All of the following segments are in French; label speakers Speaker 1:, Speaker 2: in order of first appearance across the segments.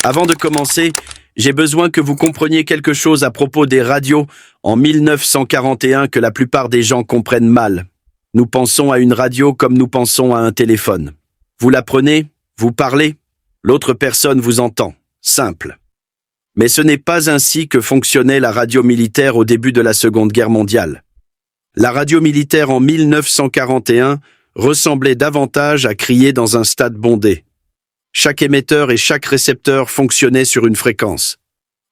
Speaker 1: Avant de commencer, j'ai besoin que vous compreniez quelque chose à propos des radios en 1941 que la plupart des gens comprennent mal. Nous pensons à une radio comme nous pensons à un téléphone. Vous la prenez, vous parlez, l'autre personne vous entend. Simple. Mais ce n'est pas ainsi que fonctionnait la radio militaire au début de la Seconde Guerre mondiale. La radio militaire en 1941 ressemblait davantage à crier dans un stade bondé. Chaque émetteur et chaque récepteur fonctionnaient sur une fréquence.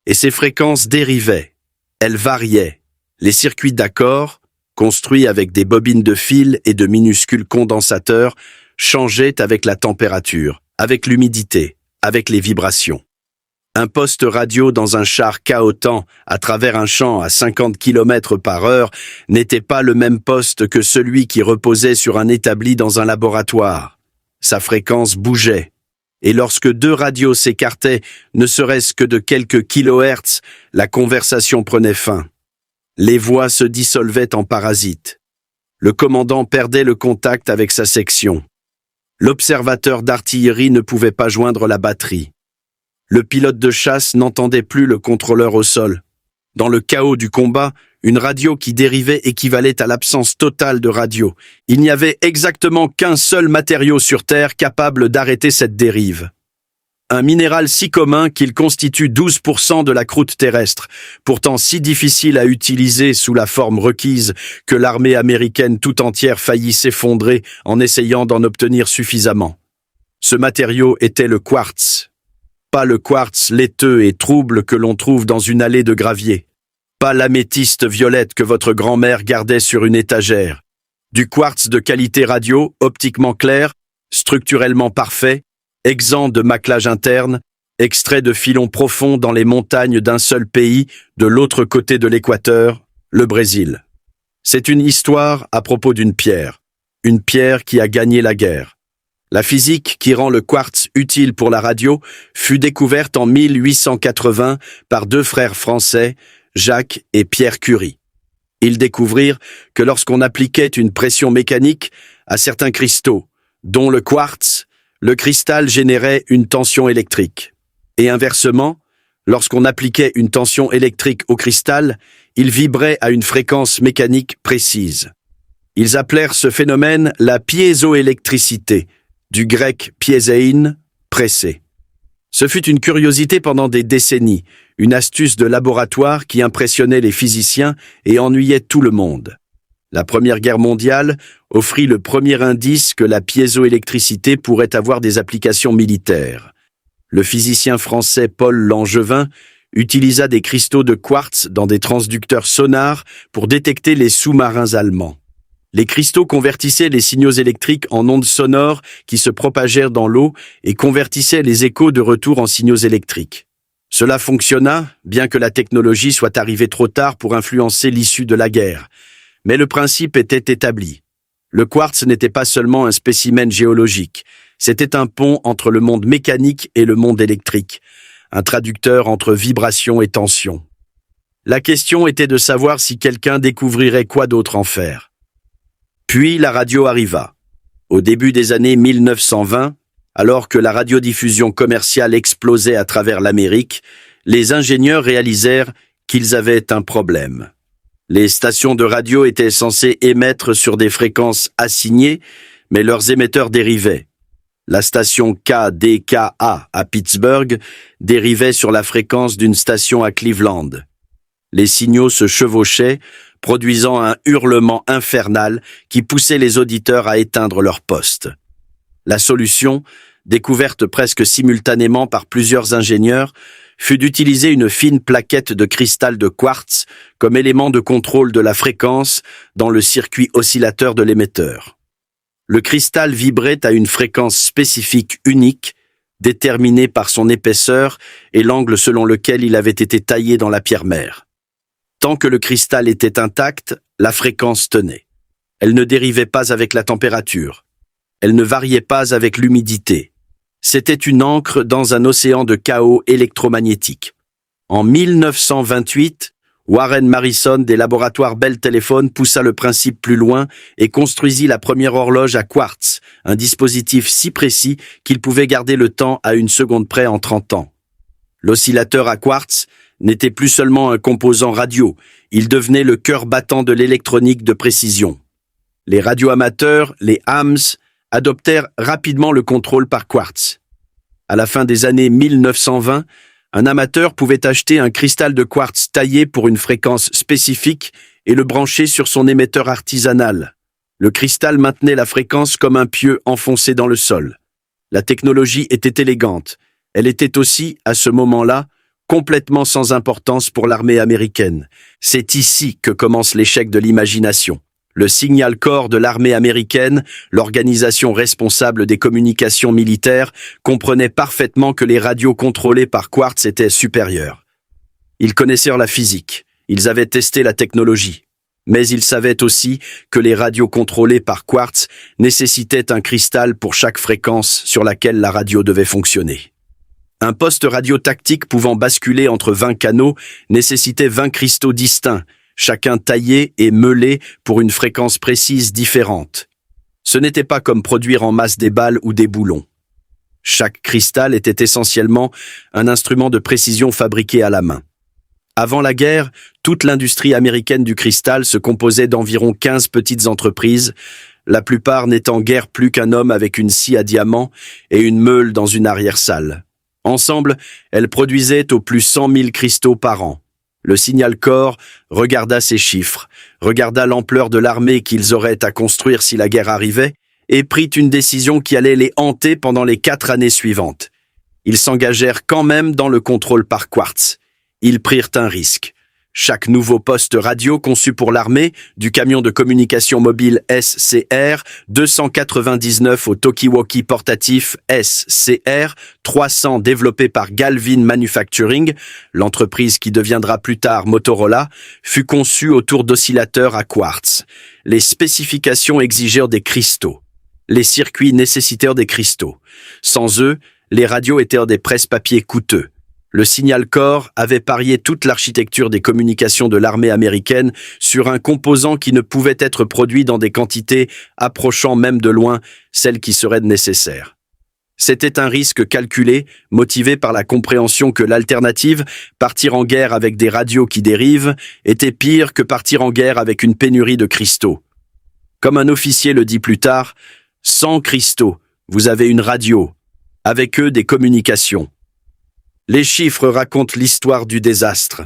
Speaker 1: Et ces fréquences dérivaient. Elles variaient. Les circuits d'accord, construits avec des bobines de fil et de minuscules condensateurs, changeaient avec la température, avec l'humidité, avec les vibrations. Un poste radio dans un char cahotant à travers un champ à 50 km/h n'était pas le même poste que celui qui reposait sur un établi dans un laboratoire. Sa fréquence bougeait. Et lorsque deux radios s'écartaient, ne serait-ce que de quelques kilohertz, la conversation prenait fin. Les voix se dissolvaient en parasites. Le commandant perdait le contact avec sa section. L'observateur d'artillerie ne pouvait pas joindre la batterie. Le pilote de chasse n'entendait plus le contrôleur au sol. Dans le chaos du combat, une radio qui dérivait équivalait à l'absence totale de radio. Il n'y avait exactement qu'un seul matériau sur Terre capable d'arrêter cette dérive. Un minéral si commun qu'il constitue 12% de la croûte terrestre, pourtant si difficile à utiliser sous la forme requise que l'armée américaine tout entière faillit s'effondrer en essayant d'en obtenir suffisamment. Ce matériau était le quartz. Pas le quartz laiteux et trouble que l'on trouve dans une allée de gravier. Pas l'améthyste violette que votre grand-mère gardait sur une étagère. Du quartz de qualité radio, optiquement clair, structurellement parfait, exempt de maclage interne, extrait de filons profonds dans les montagnes d'un seul pays, de l'autre côté de l'équateur, le Brésil. C'est une histoire à propos d'une pierre qui a gagné la guerre. La physique qui rend le quartz utile pour la radio fut découverte en 1880 par deux frères français, Jacques et Pierre Curie. Ils découvrirent que lorsqu'on appliquait une pression mécanique à certains cristaux, dont le quartz, le cristal générait une tension électrique. Et inversement, lorsqu'on appliquait une tension électrique au cristal, il vibrait à une fréquence mécanique précise. Ils appelèrent ce phénomène la piézoélectricité, du grec piézéin, pressé. Ce fut une curiosité pendant des décennies, une astuce de laboratoire qui impressionnait les physiciens et ennuyait tout le monde. La Première Guerre mondiale offrit le premier indice que la piézoélectricité pourrait avoir des applications militaires. Le physicien français Paul Langevin utilisa des cristaux de quartz dans des transducteurs sonars pour détecter les sous-marins allemands. Les cristaux convertissaient les signaux électriques en ondes sonores qui se propagèrent dans l'eau et convertissaient les échos de retour en signaux électriques. Cela fonctionna, bien que la technologie soit arrivée trop tard pour influencer l'issue de la guerre. Mais le principe était établi. Le quartz n'était pas seulement un spécimen géologique, c'était un pont entre le monde mécanique et le monde électrique, un traducteur entre vibration et tension. La question était de savoir si quelqu'un découvrirait quoi d'autre en faire. Puis la radio arriva. Au début des années 1920, alors que la radiodiffusion commerciale explosait à travers l'Amérique, les ingénieurs réalisèrent qu'ils avaient un problème. Les stations de radio étaient censées émettre sur des fréquences assignées, mais leurs émetteurs dérivaient. La station KDKA à Pittsburgh dérivait sur la fréquence d'une station à Cleveland. Les signaux se chevauchaient, produisant un hurlement infernal qui poussait les auditeurs à éteindre leur poste. La solution, découverte presque simultanément par plusieurs ingénieurs, fut d'utiliser une fine plaquette de cristal de quartz comme élément de contrôle de la fréquence dans le circuit oscillateur de l'émetteur. Le cristal vibrait à une fréquence spécifique unique, déterminée par son épaisseur et l'angle selon lequel il avait été taillé dans la pierre-mère. Tant que le cristal était intact, la fréquence tenait. Elle ne dérivait pas avec la température. Elle ne variait pas avec l'humidité. C'était une encre dans un océan de chaos électromagnétique. En 1928, Warren Marrison des laboratoires Bell Telephone poussa le principe plus loin et construisit la première horloge à quartz, un dispositif si précis qu'il pouvait garder le temps à une seconde près en 30 ans. L'oscillateur à quartz n'était plus seulement un composant radio, il devenait le cœur battant de l'électronique de précision. Les radioamateurs, les hams, adoptèrent rapidement le contrôle par quartz. À la fin des années 1920, un amateur pouvait acheter un cristal de quartz taillé pour une fréquence spécifique et le brancher sur son émetteur artisanal. Le cristal maintenait la fréquence comme un pieu enfoncé dans le sol. La technologie était élégante. Elle était aussi, à ce moment-là, complètement sans importance pour l'armée américaine. C'est ici que commence l'échec de l'imagination. Le Signal Corps de l'armée américaine, l'organisation responsable des communications militaires, comprenait parfaitement que les radios contrôlées par quartz étaient supérieures. Ils connaissaient la physique, ils avaient testé la technologie, mais ils savaient aussi que les radios contrôlées par quartz nécessitaient un cristal pour chaque fréquence sur laquelle la radio devait fonctionner. Un poste radio tactique pouvant basculer entre 20 canaux nécessitait 20 cristaux distincts, chacun taillé et meulé pour une fréquence précise différente. Ce n'était pas comme produire en masse des balles ou des boulons. Chaque cristal était essentiellement un instrument de précision fabriqué à la main. Avant la guerre, toute l'industrie américaine du cristal se composait d'environ 15 petites entreprises, la plupart n'étant guère plus qu'un homme avec une scie à diamant et une meule dans une arrière-salle. Ensemble, elles produisaient au plus 100 000 cristaux par an. Le Signal Corps regarda ces chiffres, regarda l'ampleur de l'armée qu'ils auraient à construire si la guerre arrivait, et prit une décision qui allait les hanter pendant les 4 années suivantes. Ils s'engagèrent quand même dans le contrôle par quartz. Ils prirent un risque. Chaque nouveau poste radio conçu pour l'armée, du camion de communication mobile SCR 299 au talkie-walkie portatif SCR 300 développé par Galvin Manufacturing, l'entreprise qui deviendra plus tard Motorola, fut conçu autour d'oscillateurs à quartz. Les spécifications exigèrent des cristaux. Les circuits nécessitèrent des cristaux. Sans eux, les radios étaient des presse-papiers coûteux. Le Signal Corps avait parié toute l'architecture des communications de l'armée américaine sur un composant qui ne pouvait être produit dans des quantités approchant même de loin celles qui seraient nécessaires. C'était un risque calculé, motivé par la compréhension que l'alternative, partir en guerre avec des radios qui dérivent, était pire que partir en guerre avec une pénurie de cristaux. Comme un officier le dit plus tard, sans cristaux, vous avez une radio, avec eux des communications. Les chiffres racontent l'histoire du désastre.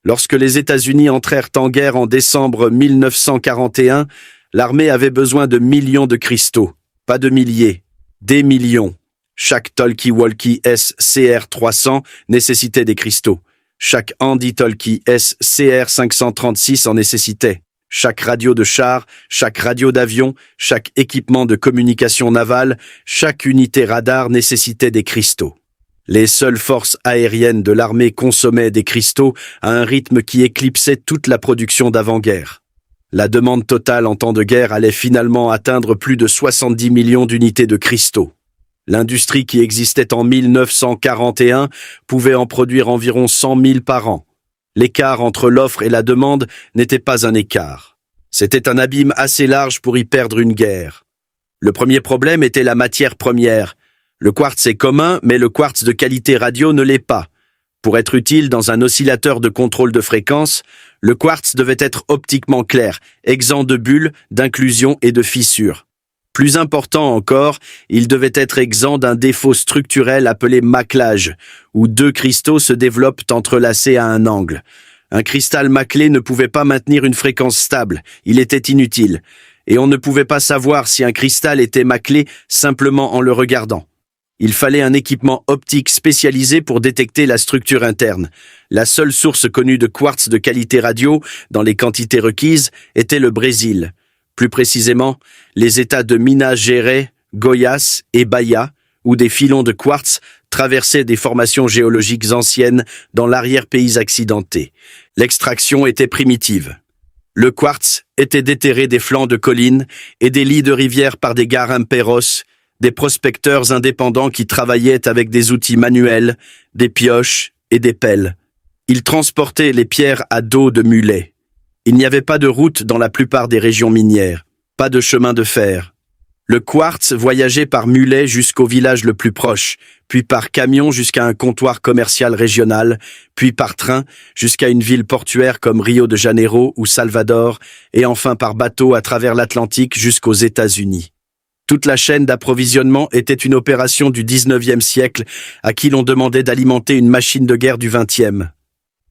Speaker 1: Lorsque les États-Unis entrèrent en guerre en décembre 1941, l'armée avait besoin de millions de cristaux, pas de milliers, des millions. Chaque talkie-walkie SCR 300 nécessitait des cristaux. Chaque handi-talkie SCR 536 en nécessitait. Chaque radio de char, chaque radio d'avion, chaque équipement de communication navale, chaque unité radar nécessitait des cristaux. Les seules forces aériennes de l'armée consommaient des cristaux à un rythme qui éclipsait toute la production d'avant-guerre. La demande totale en temps de guerre allait finalement atteindre plus de 70 millions d'unités de cristaux. L'industrie qui existait en 1941 pouvait en produire environ 100 000 par an. L'écart entre l'offre et la demande n'était pas un écart. C'était un abîme assez large pour y perdre une guerre. Le premier problème était la matière première. Le quartz est commun, mais le quartz de qualité radio ne l'est pas. Pour être utile dans un oscillateur de contrôle de fréquence, le quartz devait être optiquement clair, exempt de bulles, d'inclusions et de fissures. Plus important encore, il devait être exempt d'un défaut structurel appelé maclage, où 2 cristaux se développent entrelacés à un angle. Un cristal maclé ne pouvait pas maintenir une fréquence stable, il était inutile, et on ne pouvait pas savoir si un cristal était maclé simplement en le regardant. Il fallait un équipement optique spécialisé pour détecter la structure interne. La seule source connue de quartz de qualité radio, dans les quantités requises, était le Brésil. Plus précisément, les États de Minas Gerais, Goiás et Bahia, où des filons de quartz traversaient des formations géologiques anciennes dans l'arrière-pays accidenté. L'extraction était primitive. Le quartz était déterré des flancs de collines et des lits de rivières par des garimpeiros, des prospecteurs indépendants qui travaillaient avec des outils manuels, des pioches et des pelles. Ils transportaient les pierres à dos de mulets. Il n'y avait pas de route dans la plupart des régions minières, pas de chemin de fer. Le quartz voyageait par mulet jusqu'au village le plus proche, puis par camion jusqu'à un comptoir commercial régional, puis par train jusqu'à une ville portuaire comme Rio de Janeiro ou Salvador, et enfin par bateau à travers l'Atlantique jusqu'aux États-Unis. Toute la chaîne d'approvisionnement était une opération du 19e siècle à qui l'on demandait d'alimenter une machine de guerre du 20e.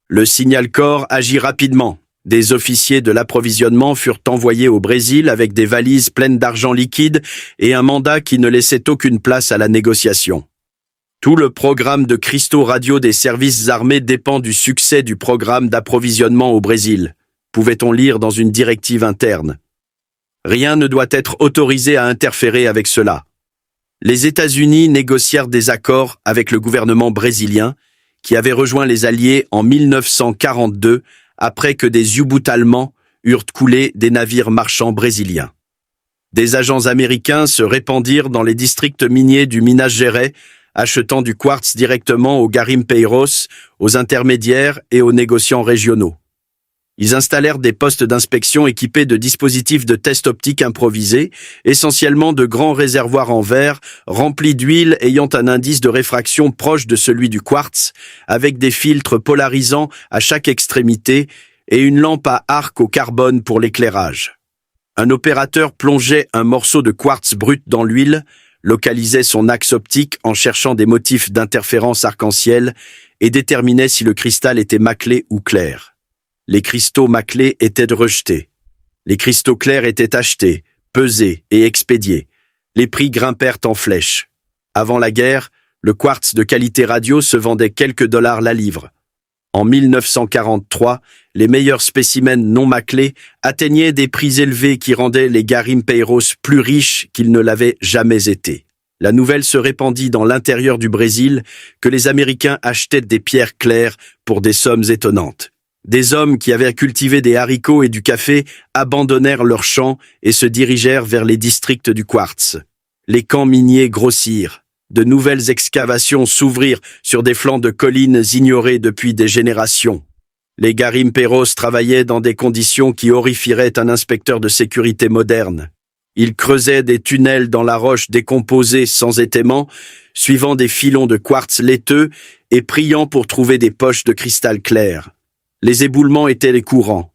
Speaker 1: Le signal corps agit rapidement. Des officiers de l'approvisionnement furent envoyés au Brésil avec des valises pleines d'argent liquide et un mandat qui ne laissait aucune place à la négociation. Tout le programme de cristaux radio des services armés dépend du succès du programme d'approvisionnement au Brésil, pouvait-on lire dans une directive interne. Rien ne doit être autorisé à interférer avec cela. Les États-Unis négocièrent des accords avec le gouvernement brésilien, qui avait rejoint les Alliés en 1942 après que des U-boots allemands eurent coulé des navires marchands brésiliens. Des agents américains se répandirent dans les districts miniers du Minas Gerais, achetant du quartz directement aux garimpeiros, aux intermédiaires et aux négociants régionaux. Ils installèrent des postes d'inspection équipés de dispositifs de test optique improvisés, essentiellement de grands réservoirs en verre remplis d'huile ayant un indice de réfraction proche de celui du quartz, avec des filtres polarisants à chaque extrémité et une lampe à arc au carbone pour l'éclairage. Un opérateur plongeait un morceau de quartz brut dans l'huile, localisait son axe optique en cherchant des motifs d'interférence arc-en-ciel et déterminait si le cristal était maclé ou clair. Les cristaux maclés étaient rejetés. Les cristaux clairs étaient achetés, pesés et expédiés. Les prix grimpèrent en flèche. Avant la guerre, le quartz de qualité radio se vendait quelques dollars la livre. En 1943, les meilleurs spécimens non maclés atteignaient des prix élevés qui rendaient les garimpeiros plus riches qu'ils ne l'avaient jamais été. La nouvelle se répandit dans l'intérieur du Brésil que les Américains achetaient des pierres claires pour des sommes étonnantes. Des hommes qui avaient cultivé des haricots et du café abandonnèrent leurs champs et se dirigèrent vers les districts du quartz. Les camps miniers grossirent. De nouvelles excavations s'ouvrirent sur des flancs de collines ignorées depuis des générations. Les garimpeiros travaillaient dans des conditions qui horrifieraient un inspecteur de sécurité moderne. Ils creusaient des tunnels dans la roche décomposée sans étaiement, suivant des filons de quartz laiteux et priant pour trouver des poches de cristal clair. Les éboulements étaient les courants.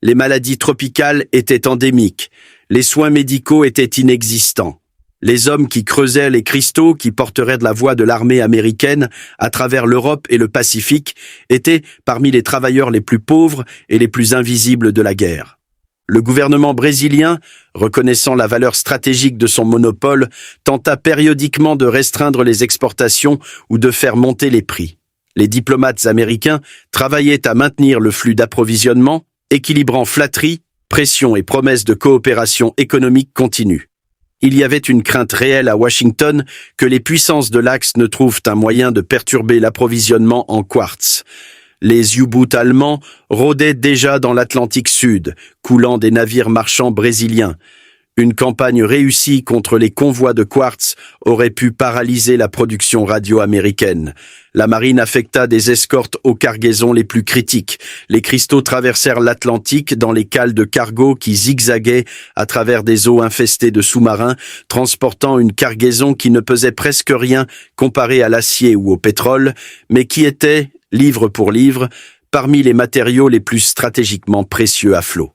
Speaker 1: Les maladies tropicales étaient endémiques. Les soins médicaux étaient inexistants. Les hommes qui creusaient les cristaux qui porteraient de la voix de l'armée américaine à travers l'Europe et le Pacifique étaient parmi les travailleurs les plus pauvres et les plus invisibles de la guerre. Le gouvernement brésilien, reconnaissant la valeur stratégique de son monopole, tenta périodiquement de restreindre les exportations ou de faire monter les prix. Les diplomates américains travaillaient à maintenir le flux d'approvisionnement, équilibrant flatterie, pression et promesses de coopération économique continue. Il y avait une crainte réelle à Washington que les puissances de l'Axe ne trouvent un moyen de perturber l'approvisionnement en quartz. Les U-boots allemands rôdaient déjà dans l'Atlantique Sud, coulant des navires marchands brésiliens. Une campagne réussie contre les convois de quartz aurait pu paralyser la production radio américaine. La marine affecta des escortes aux cargaisons les plus critiques. Les cristaux traversèrent l'Atlantique dans les cales de cargo qui zigzaguaient à travers des eaux infestées de sous-marins, transportant une cargaison qui ne pesait presque rien comparée à l'acier ou au pétrole, mais qui était, livre pour livre, parmi les matériaux les plus stratégiquement précieux à flot.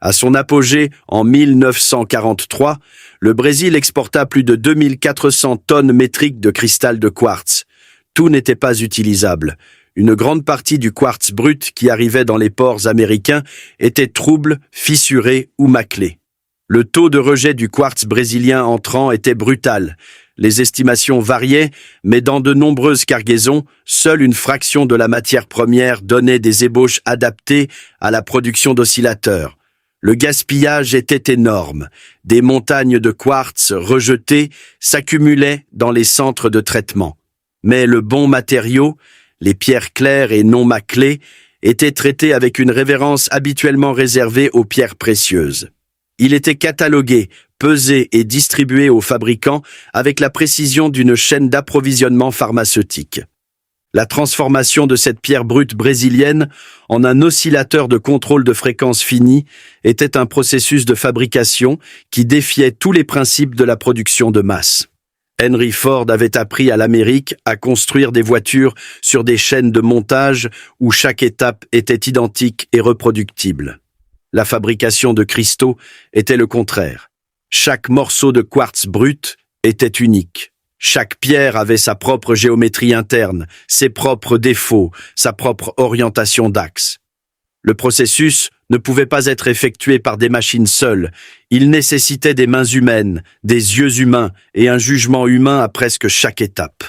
Speaker 1: À son apogée, en 1943, le Brésil exporta plus de 2400 tonnes métriques de cristal de quartz. Tout n'était pas utilisable. Une grande partie du quartz brut qui arrivait dans les ports américains était trouble, fissuré ou maclé. Le taux de rejet du quartz brésilien entrant était brutal. Les estimations variaient, mais dans de nombreuses cargaisons, seule une fraction de la matière première donnait des ébauches adaptées à la production d'oscillateurs. Le gaspillage était énorme. Des montagnes de quartz rejetés s'accumulaient dans les centres de traitement. Mais le bon matériau, les pierres claires et non maclées, était traité avec une révérence habituellement réservée aux pierres précieuses. Il était catalogué, pesé et distribué aux fabricants avec la précision d'une chaîne d'approvisionnement pharmaceutique. La transformation de cette pierre brute brésilienne en un oscillateur de contrôle de fréquence fini était un processus de fabrication qui défiait tous les principes de la production de masse. Henry Ford avait appris à l'Amérique à construire des voitures sur des chaînes de montage où chaque étape était identique et reproductible. La fabrication de cristaux était le contraire. Chaque morceau de quartz brut était unique. Chaque pierre avait sa propre géométrie interne, ses propres défauts, sa propre orientation d'axe. Le processus ne pouvait pas être effectué par des machines seules. Il nécessitait des mains humaines, des yeux humains et un jugement humain à presque chaque étape.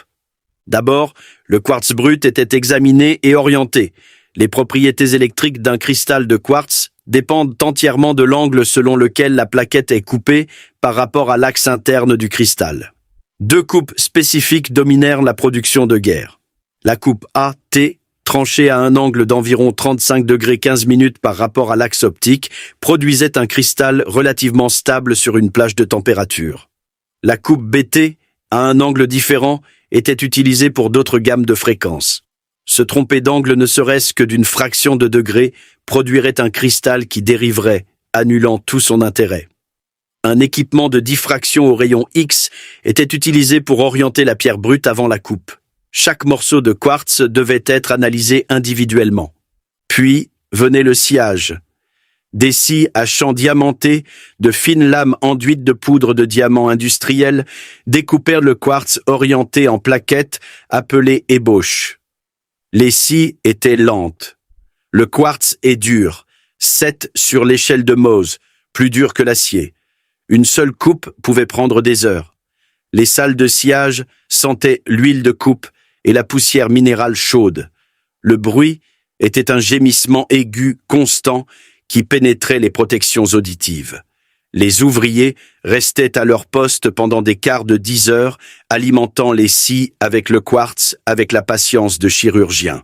Speaker 1: D'abord, le quartz brut était examiné et orienté. Les propriétés électriques d'un cristal de quartz dépendent entièrement de l'angle selon lequel la plaquette est coupée par rapport à l'axe interne du cristal. Deux coupes spécifiques dominèrent la production de guerre. La coupe A-T, tranchée à un angle d'environ 35 degrés 15 minutes par rapport à l'axe optique, produisait un cristal relativement stable sur une plage de température. La coupe BT, à un angle différent, était utilisée pour d'autres gammes de fréquences. Se tromper d'angle ne serait-ce que d'une fraction de degré produirait un cristal qui dériverait, annulant tout son intérêt. Un équipement de diffraction au rayon X était utilisé pour orienter la pierre brute avant la coupe. Chaque morceau de quartz devait être analysé individuellement. Puis venait le sciage. Des scies à champ diamanté, de fines lames enduites de poudre de diamant industriel, découpèrent le quartz orienté en plaquettes appelées ébauches. Les scies étaient lentes. Le quartz est dur, 7 sur l'échelle de Mohs, plus dur que l'acier. Une seule coupe pouvait prendre des heures. Les salles de sciage sentaient l'huile de coupe et la poussière minérale chaude. Le bruit était un gémissement aigu constant qui pénétrait les protections auditives. Les ouvriers restaient à leur poste pendant des quarts de 10 heures, alimentant les scies avec le quartz avec la patience de chirurgiens.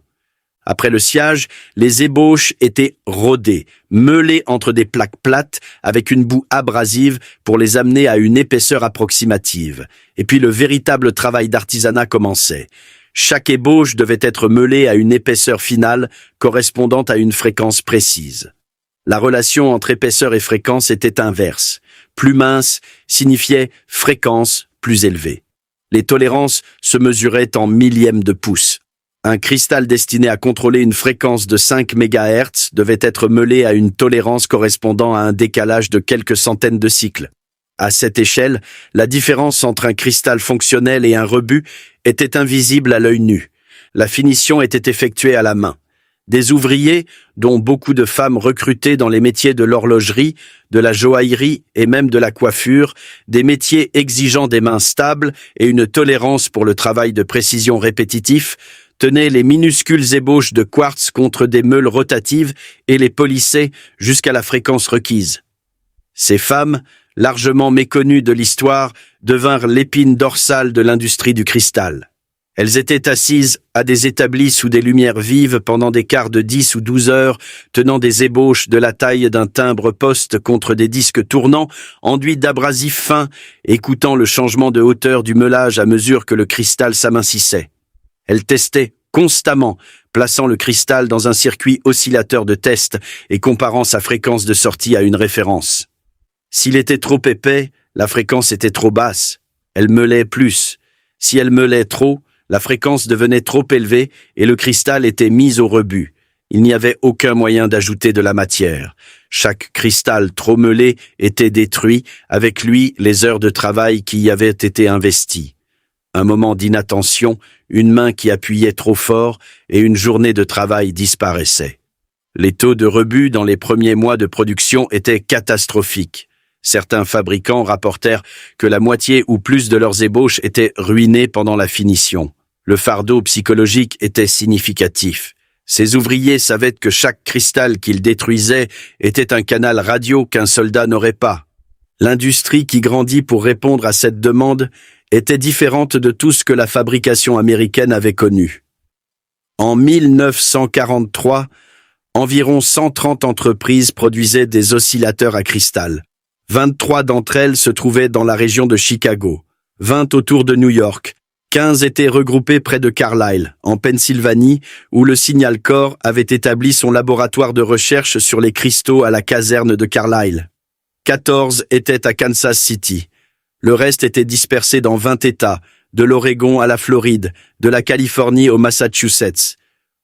Speaker 1: Après le sciage, les ébauches étaient rodées, meulées entre des plaques plates avec une boue abrasive pour les amener à une épaisseur approximative. Et puis le véritable travail d'artisanat commençait. Chaque ébauche devait être meulée à une épaisseur finale correspondant à une fréquence précise. La relation entre épaisseur et fréquence était inverse. Plus mince signifiait fréquence plus élevée. Les tolérances se mesuraient en millièmes de pouce. Un cristal destiné à contrôler une fréquence de 5 MHz devait être meulé à une tolérance correspondant à un décalage de quelques centaines de cycles. À cette échelle, la différence entre un cristal fonctionnel et un rebut était invisible à l'œil nu. La finition était effectuée à la main. Des ouvriers, dont beaucoup de femmes recrutées dans les métiers de l'horlogerie, de la joaillerie et même de la coiffure, des métiers exigeant des mains stables et une tolérance pour le travail de précision répétitif, tenaient les minuscules ébauches de quartz contre des meules rotatives et les polissaient jusqu'à la fréquence requise. Ces femmes, largement méconnues de l'histoire, devinrent l'épine dorsale de l'industrie du cristal. Elles étaient assises à des établis sous des lumières vives pendant des quarts de 10 ou 12 heures, tenant des ébauches de la taille d'un timbre-poste contre des disques tournants, enduits d'abrasifs fins, écoutant le changement de hauteur du meulage à mesure que le cristal s'amincissait. Elles testaient constamment, plaçant le cristal dans un circuit oscillateur de test et comparant sa fréquence de sortie à une référence. S'il était trop épais, la fréquence était trop basse. Elle meulait plus. Si elle meulait trop, la fréquence devenait trop élevée et le cristal était mis au rebut. Il n'y avait aucun moyen d'ajouter de la matière. Chaque cristal trop meulé était détruit, avec lui les heures de travail qui y avaient été investies. Un moment d'inattention, une main qui appuyait trop fort et une journée de travail disparaissaient. Les taux de rebut dans les premiers mois de production étaient catastrophiques. Certains fabricants rapportèrent que la moitié ou plus de leurs ébauches étaient ruinées pendant la finition. Le fardeau psychologique était significatif. Ces ouvriers savaient que chaque cristal qu'ils détruisaient était un canal radio qu'un soldat n'aurait pas. L'industrie qui grandit pour répondre à cette demande était différente de tout ce que la fabrication américaine avait connu. En 1943, environ 130 entreprises produisaient des oscillateurs à cristal. 23 d'entre elles se trouvaient dans la région de Chicago, 20 autour de New York, 15 étaient regroupés près de Carlisle, en Pennsylvanie, où le Signal Corps avait établi son laboratoire de recherche sur les cristaux à la caserne de Carlisle. 14 étaient à Kansas City. Le reste était dispersé dans 20 États, de l'Oregon à la Floride, de la Californie au Massachusetts.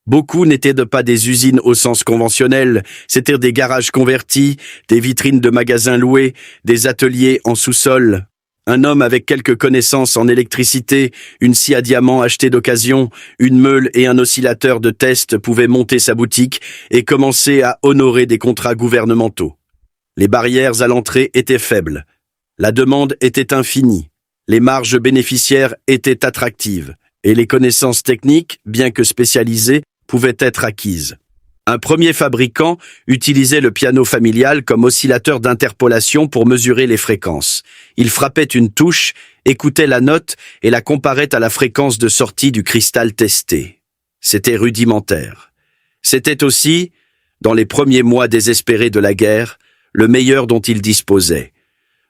Speaker 1: Beaucoup n'étaient pas des usines au sens conventionnel, c'étaient des garages convertis, des vitrines de magasins loués, des ateliers en sous-sol. Un homme avec quelques connaissances en électricité, une scie à diamant achetée d'occasion, une meule et un oscillateur de test pouvait monter sa boutique et commencer à honorer des contrats gouvernementaux. Les barrières à l'entrée étaient faibles. La demande était infinie. Les marges bénéficiaires étaient attractives. Et les connaissances techniques, bien que spécialisées, pouvaient être acquises. Un premier fabricant utilisait le piano familial comme oscillateur d'interpolation pour mesurer les fréquences. Il frappait une touche, écoutait la note et la comparait à la fréquence de sortie du cristal testé. C'était rudimentaire. C'était aussi, dans les premiers mois désespérés de la guerre, le meilleur dont il disposait.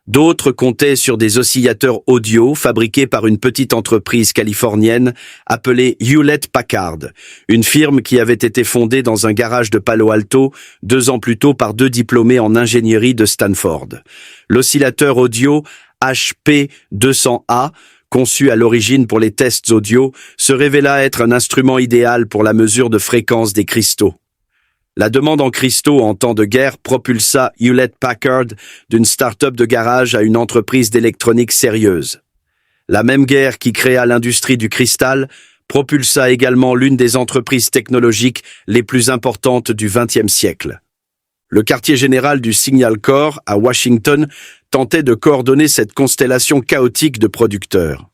Speaker 1: D'autres comptaient sur des oscillateurs audio fabriqués par une petite entreprise californienne appelée Hewlett-Packard, une firme qui avait été fondée dans un garage de Palo Alto 2 ans plus tôt par 2 diplômés en ingénierie de Stanford. L'oscillateur audio HP200A, conçu à l'origine pour les tests audio, se révéla être un instrument idéal pour la mesure de fréquence des cristaux. La demande en cristaux en temps de guerre propulsa Hewlett-Packard d'une start-up de garage à une entreprise d'électronique sérieuse. La même guerre qui créa l'industrie du cristal propulsa également l'une des entreprises technologiques les plus importantes du XXe siècle. Le quartier général du Signal Corps, à Washington, tentait de coordonner cette constellation chaotique de producteurs.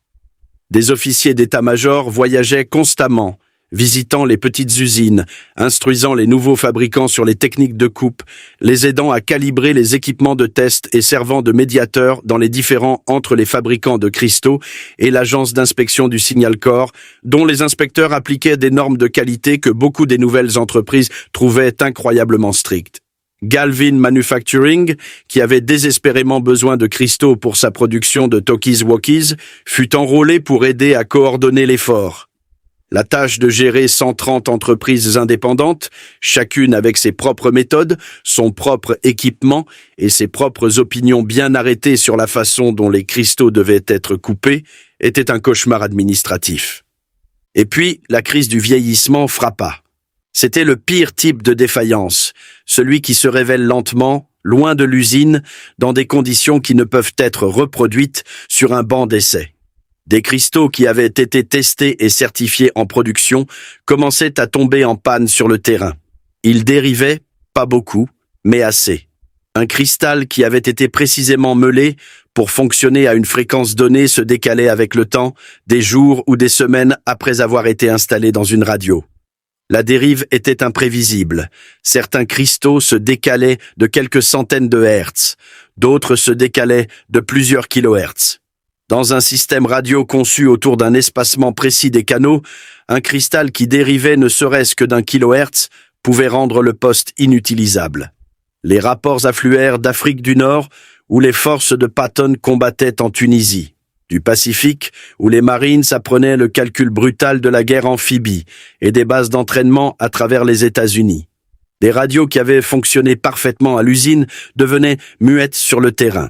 Speaker 1: Des officiers d'état-major voyageaient constamment, visitant les petites usines, instruisant les nouveaux fabricants sur les techniques de coupe, les aidant à calibrer les équipements de test et servant de médiateurs dans les différends entre les fabricants de cristaux et l'agence d'inspection du Signal Corps, dont les inspecteurs appliquaient des normes de qualité que beaucoup des nouvelles entreprises trouvaient incroyablement strictes. Galvin Manufacturing, qui avait désespérément besoin de cristaux pour sa production de talkies-walkies, fut enrôlé pour aider à coordonner l'effort. La tâche de gérer 130 entreprises indépendantes, chacune avec ses propres méthodes, son propre équipement et ses propres opinions bien arrêtées sur la façon dont les cristaux devaient être coupés, était un cauchemar administratif. Et puis, la crise du vieillissement frappa. C'était le pire type de défaillance, celui qui se révèle lentement, loin de l'usine, dans des conditions qui ne peuvent être reproduites sur un banc d'essai. Des cristaux qui avaient été testés et certifiés en production commençaient à tomber en panne sur le terrain. Ils dérivaient, pas beaucoup, mais assez. Un cristal qui avait été précisément meulé pour fonctionner à une fréquence donnée se décalait avec le temps, des jours ou des semaines après avoir été installé dans une radio. La dérive était imprévisible. Certains cristaux se décalaient de quelques centaines de hertz, d'autres se décalaient de plusieurs kilohertz. Dans un système radio conçu autour d'un espacement précis des canaux, un cristal qui dérivait ne serait-ce que d'un kilohertz pouvait rendre le poste inutilisable. Les rapports affluèrent d'Afrique du Nord, où les forces de Patton combattaient en Tunisie, du Pacifique, où les Marines apprenaient le calcul brutal de la guerre amphibie et des bases d'entraînement à travers les États-Unis. Des radios qui avaient fonctionné parfaitement à l'usine devenaient muettes sur le terrain.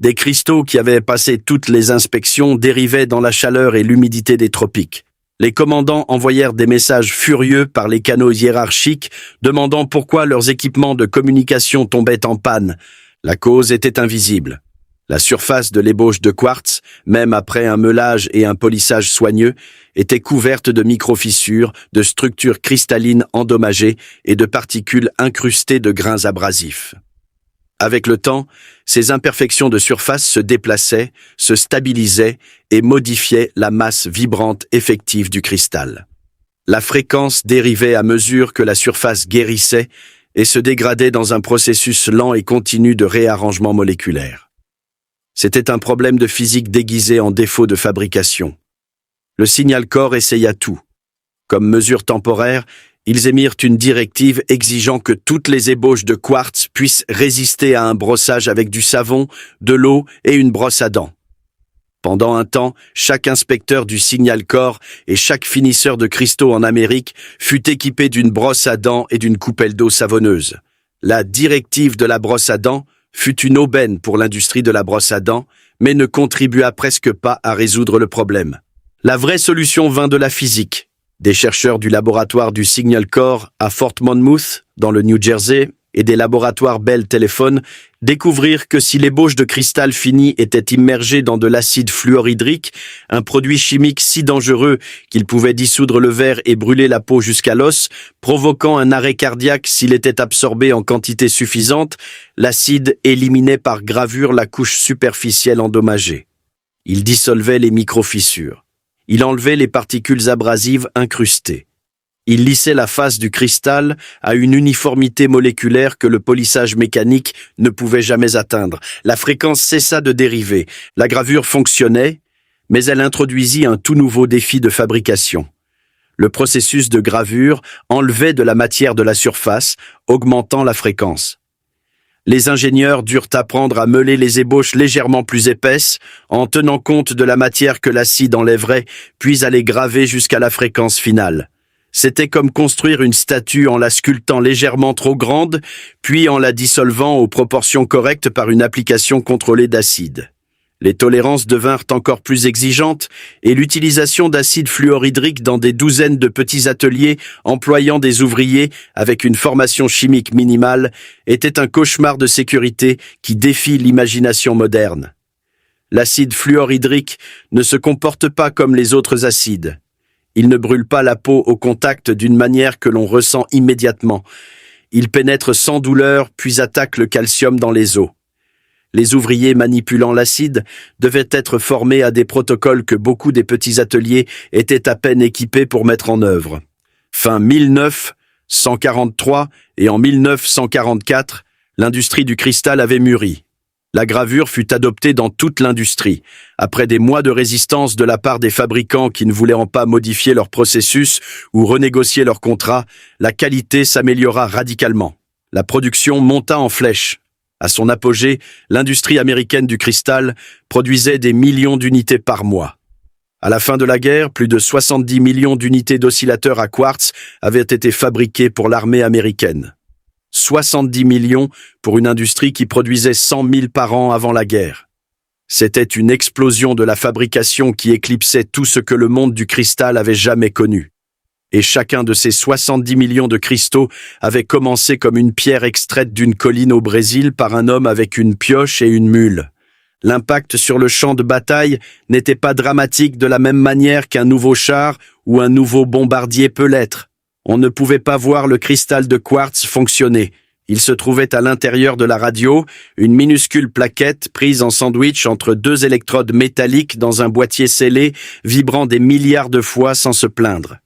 Speaker 1: Des cristaux qui avaient passé toutes les inspections dérivaient dans la chaleur et l'humidité des tropiques. Les commandants envoyèrent des messages furieux par les canaux hiérarchiques, demandant pourquoi leurs équipements de communication tombaient en panne. La cause était invisible. La surface de l'ébauche de quartz, même après un meulage et un polissage soigneux, était couverte de micro-fissures, de structures cristallines endommagées et de particules incrustées de grains abrasifs. Avec le temps, ces imperfections de surface se déplaçaient, se stabilisaient et modifiaient la masse vibrante effective du cristal. La fréquence dérivait à mesure que la surface guérissait et se dégradait dans un processus lent et continu de réarrangement moléculaire. C'était un problème de physique déguisé en défaut de fabrication. Le Signal Corps essaya tout. Comme mesure temporaire, ils émirent une directive exigeant que toutes les ébauches de quartz puissent résister à un brossage avec du savon, de l'eau et une brosse à dents. Pendant un temps, chaque inspecteur du Signal Corps et chaque finisseur de cristaux en Amérique fut équipé d'une brosse à dents et d'une coupelle d'eau savonneuse. La directive de la brosse à dents fut une aubaine pour l'industrie de la brosse à dents, mais ne contribua presque pas à résoudre le problème. La vraie solution vint de la physique. Des chercheurs du laboratoire du Signal Corps à Fort Monmouth, dans le New Jersey, et des laboratoires Bell Telephone découvrirent que si l'ébauche de cristal fini était immergée dans de l'acide fluorhydrique, un produit chimique si dangereux qu'il pouvait dissoudre le verre et brûler la peau jusqu'à l'os, provoquant un arrêt cardiaque s'il était absorbé en quantité suffisante, l'acide éliminait par gravure la couche superficielle endommagée. Il dissolvait les microfissures. Il enlevait les particules abrasives incrustées. Il lissait la face du cristal à une uniformité moléculaire que le polissage mécanique ne pouvait jamais atteindre. La fréquence cessa de dériver. La gravure fonctionnait, mais elle introduisit un tout nouveau défi de fabrication. Le processus de gravure enlevait de la matière de la surface, augmentant la fréquence. Les ingénieurs durent apprendre à meuler les ébauches légèrement plus épaisses, en tenant compte de la matière que l'acide enlèverait, puis à les graver jusqu'à la fréquence finale. C'était comme construire une statue en la sculptant légèrement trop grande, puis en la dissolvant aux proportions correctes par une application contrôlée d'acide. Les tolérances devinrent encore plus exigeantes et l'utilisation d'acide fluorhydrique dans des douzaines de petits ateliers employant des ouvriers avec une formation chimique minimale était un cauchemar de sécurité qui défie l'imagination moderne. L'acide fluorhydrique ne se comporte pas comme les autres acides. Il ne brûle pas la peau au contact d'une manière que l'on ressent immédiatement. Il pénètre sans douleur puis attaque le calcium dans les os. Les ouvriers manipulant l'acide devaient être formés à des protocoles que beaucoup des petits ateliers étaient à peine équipés pour mettre en œuvre. Fin 1943 et en 1944, l'industrie du cristal avait mûri. La gravure fut adoptée dans toute l'industrie. Après des mois de résistance de la part des fabricants qui ne voulaient pas modifier leur processus ou renégocier leurs contrats, la qualité s'améliora radicalement. La production monta en flèche. À son apogée, l'industrie américaine du cristal produisait des millions d'unités par mois. À la fin de la guerre, plus de 70 millions d'unités d'oscillateurs à quartz avaient été fabriquées pour l'armée américaine. 70 millions pour une industrie qui produisait 100 000 par an avant la guerre. C'était une explosion de la fabrication qui éclipsait tout ce que le monde du cristal avait jamais connu. Et chacun de ces 70 millions de cristaux avait commencé comme une pierre extraite d'une colline au Brésil par un homme avec une pioche et une mule. L'impact sur le champ de bataille n'était pas dramatique de la même manière qu'un nouveau char ou un nouveau bombardier peut l'être. On ne pouvait pas voir le cristal de quartz fonctionner. Il se trouvait à l'intérieur de la radio, une minuscule plaquette prise en sandwich entre deux électrodes métalliques dans un boîtier scellé, vibrant des milliards de fois sans se plaindre.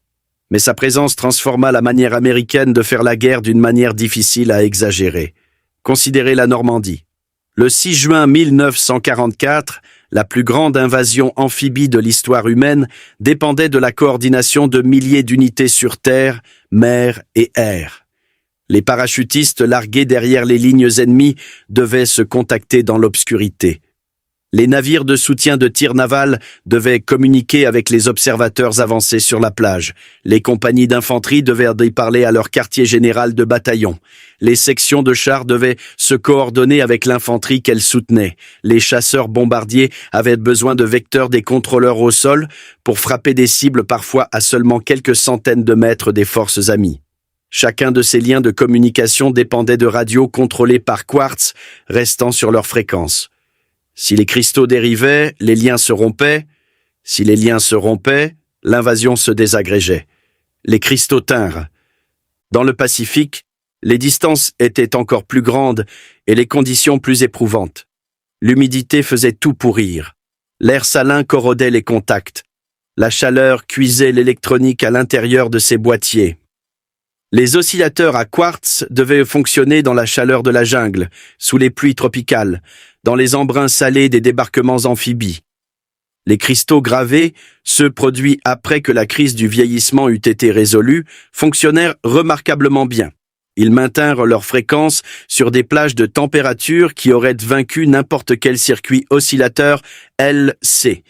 Speaker 1: Mais sa présence transforma la manière américaine de faire la guerre d'une manière difficile à exagérer. Considérez la Normandie. Le 6 juin 1944, la plus grande invasion amphibie de l'histoire humaine dépendait de la coordination de milliers d'unités sur terre, mer et air. Les parachutistes largués derrière les lignes ennemies devaient se contacter dans l'obscurité. Les navires de soutien de tir naval devaient communiquer avec les observateurs avancés sur la plage. Les compagnies d'infanterie devaient parler à leur quartier général de bataillon. Les sections de chars devaient se coordonner avec l'infanterie qu'elles soutenaient. Les chasseurs bombardiers avaient besoin de vecteurs des contrôleurs au sol pour frapper des cibles parfois à seulement quelques centaines de mètres des forces amies. Chacun de ces liens de communication dépendait de radios contrôlées par quartz, restant sur leur fréquence. Si les cristaux dérivaient, les liens se rompaient. Si les liens se rompaient, l'invasion se désagrégeait. Les cristaux tinrent. Dans le Pacifique, les distances étaient encore plus grandes et les conditions plus éprouvantes. L'humidité faisait tout pourrir. L'air salin corrodait les contacts. La chaleur cuisait l'électronique à l'intérieur de ces boîtiers. Les oscillateurs à quartz devaient fonctionner dans la chaleur de la jungle, sous les pluies tropicales, dans les embruns salés des débarquements amphibies. Les cristaux gravés, ceux produits après que la crise du vieillissement eût été résolue, fonctionnèrent remarquablement bien. Ils maintinrent leur fréquence sur des plages de température qui auraient vaincu n'importe quel circuit oscillateur LC.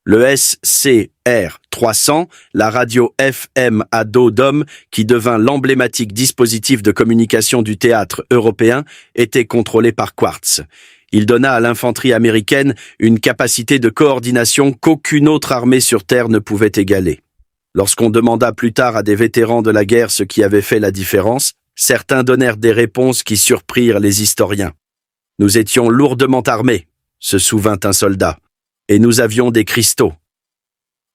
Speaker 1: Le SCR 300, la radio FM à dos d'homme qui devint l'emblématique dispositif de communication du théâtre européen, était contrôlé par Quartz. Il donna à l'infanterie américaine une capacité de coordination qu'aucune autre armée sur Terre ne pouvait égaler. Lorsqu'on demanda plus tard à des vétérans de la guerre ce qui avait fait la différence, certains donnèrent des réponses qui surprirent les historiens. « Nous étions lourdement armés », se souvint un soldat, « et nous avions des cristaux. »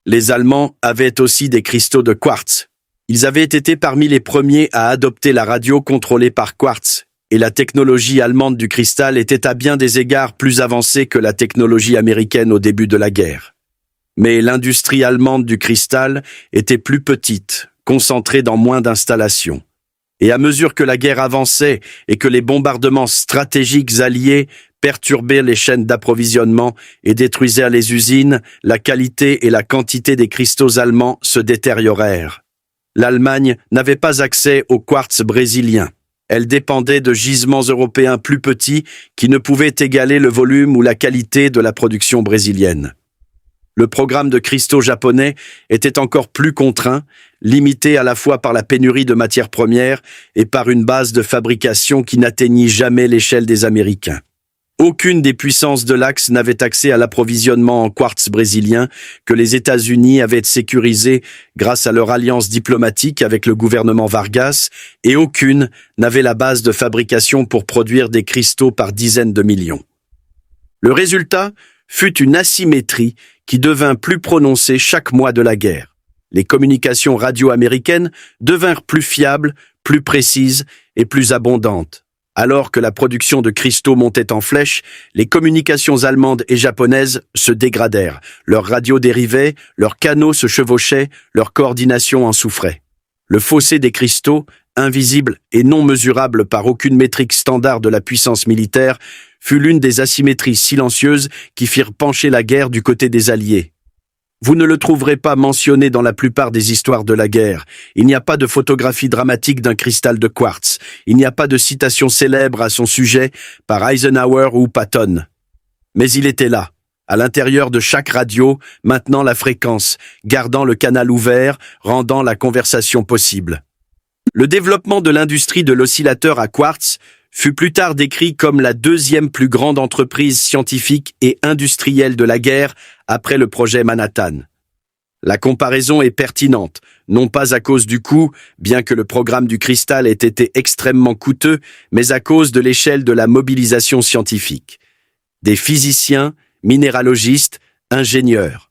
Speaker 1: Les Allemands avaient aussi des cristaux de quartz. Ils avaient été parmi les premiers à adopter la radio contrôlée par quartz, et la technologie allemande du cristal était à bien des égards plus avancée que la technologie américaine au début de la guerre. Mais l'industrie allemande du cristal était plus petite, concentrée dans moins d'installations. Et à mesure que la guerre avançait et que les bombardements stratégiques alliés perturbaient les chaînes d'approvisionnement et détruisèrent les usines, la qualité et la quantité des cristaux allemands se détériorèrent. L'Allemagne n'avait pas accès au quartz brésilien. Elle dépendait de gisements européens plus petits qui ne pouvaient égaler le volume ou la qualité de la production brésilienne. Le programme de cristaux japonais était encore plus contraint, limité à la fois par la pénurie de matières premières et par une base de fabrication qui n'atteignit jamais l'échelle des Américains. Aucune des puissances de l'Axe n'avait accès à l'approvisionnement en quartz brésilien que les États-Unis avaient sécurisé grâce à leur alliance diplomatique avec le gouvernement Vargas, et aucune n'avait la base de fabrication pour produire des cristaux par dizaines de millions. Le résultat fut une asymétrie qui devint plus prononcée chaque mois de la guerre. Les communications radio américaines devinrent plus fiables, plus précises et plus abondantes. Alors que la production de cristaux montait en flèche, les communications allemandes et japonaises se dégradèrent. Leurs radios dérivaient, leurs canaux se chevauchaient, leur coordination en souffrait. Le fossé des cristaux, invisible et non mesurable par aucune métrique standard de la puissance militaire, fut l'une des asymétries silencieuses qui firent pencher la guerre du côté des Alliés. Vous ne le trouverez pas mentionné dans la plupart des histoires de la guerre. Il n'y a pas de photographie dramatique d'un cristal de quartz. Il n'y a pas de citation célèbre à son sujet par Eisenhower ou Patton. Mais il était là, à l'intérieur de chaque radio, maintenant la fréquence, gardant le canal ouvert, rendant la conversation possible. Le développement de l'industrie de l'oscillateur à quartz fut plus tard décrit comme la deuxième plus grande entreprise scientifique et industrielle de la guerre après le projet Manhattan. La comparaison est pertinente, non pas à cause du coût, bien que le programme du cristal ait été extrêmement coûteux, mais à cause de l'échelle de la mobilisation scientifique. Des physiciens, minéralogistes, ingénieurs.